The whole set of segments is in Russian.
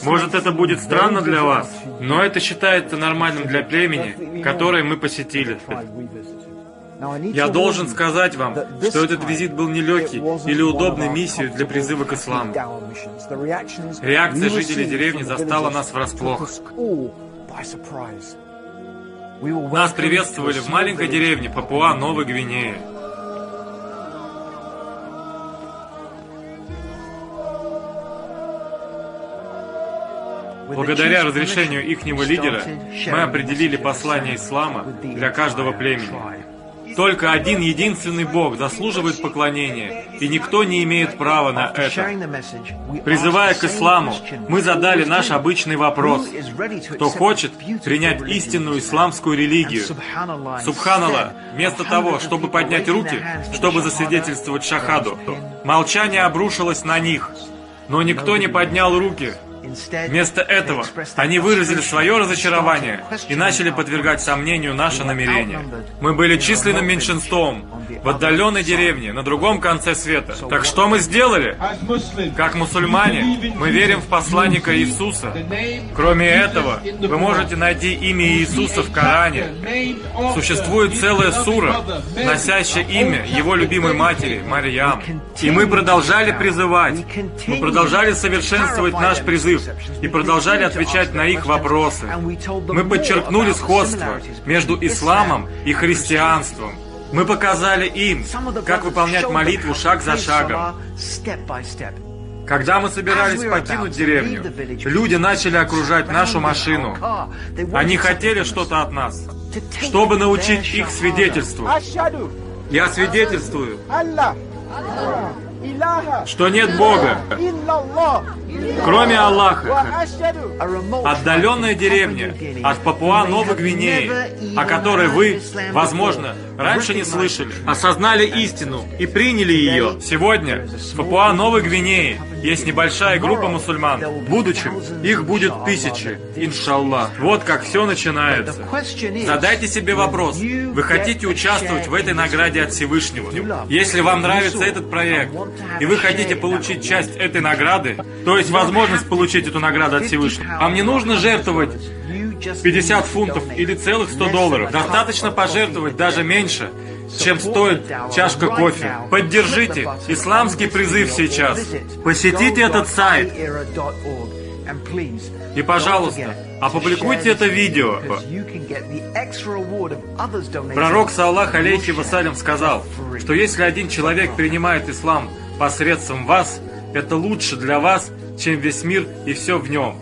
Может, это будет странно для вас, но это считается нормальным для племени, которое мы посетили. Я должен сказать вам, что этот визит был нелегкий или удобной миссией для призыва к исламу. Реакция жителей деревни застала нас врасплох. Нас приветствовали в маленькой деревне Папуа-Новой Гвинеи. Благодаря разрешению ихнего лидера, мы определили послание ислама для каждого племени. Только один единственный Бог заслуживает поклонения, и никто не имеет права на это. Призывая к исламу, мы задали наш обычный вопрос: кто хочет принять истинную исламскую религию? Субханаллах, вместо того, чтобы поднять руки, чтобы засвидетельствовать шахаду, молчание обрушилось на них, но никто не поднял руки. Вместо этого они выразили свое разочарование и начали подвергать сомнению наше намерение. Мы были численным меньшинством в отдаленной деревне на другом конце света. Так что мы сделали? Как мусульмане, мы верим в посланника Иисуса. Кроме этого, вы можете найти имя Иисуса в Коране. Существует целая сура, носящая имя его любимой матери, Марьям. И мы продолжали призывать, мы продолжали совершенствовать наш призыв и продолжали отвечать на их вопросы. Мы подчеркнули сходство между исламом и христианством. Мы показали им, как выполнять молитву шаг за шагом. Когда мы собирались покинуть деревню, люди начали окружать нашу машину. Они хотели что-то от нас, чтобы научить их свидетельству. Я свидетельствую, что нет Бога, кроме Аллаха. Отдаленная деревня от Папуа-Новой Гвинеи, о которой вы, возможно, раньше не слышали, осознали истину и приняли ее. Сегодня в Папуа-Новой Гвинеи есть небольшая группа мусульман. В будущем их будет тысячи, иншаллах. Вот как все начинается. Задайте себе вопрос: вы хотите участвовать в этой награде от Всевышнего? Если вам нравится этот проект, и вы хотите получить часть этой награды, то есть возможность получить эту награду от Всевышнего, вам не нужно жертвовать 50 фунтов или целых $100. Достаточно пожертвовать даже меньше, чем стоит чашка кофе. Поддержите исламский призыв сейчас. Посетите этот сайт. И, пожалуйста, опубликуйте это видео. Пророк, саллаллаху алейхи вассалям, сказал, что если один человек принимает ислам посредством вас, это лучше для вас, чем весь мир и все в нем.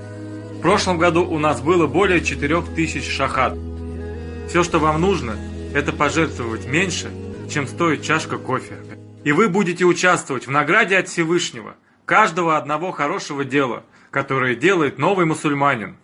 В прошлом году у нас было более 4000 шахад. Все, что вам нужно, это пожертвовать меньше, чем стоит чашка кофе. И вы будете участвовать в награде от Всевышнего каждого одного хорошего дела, которое делает новый мусульманин.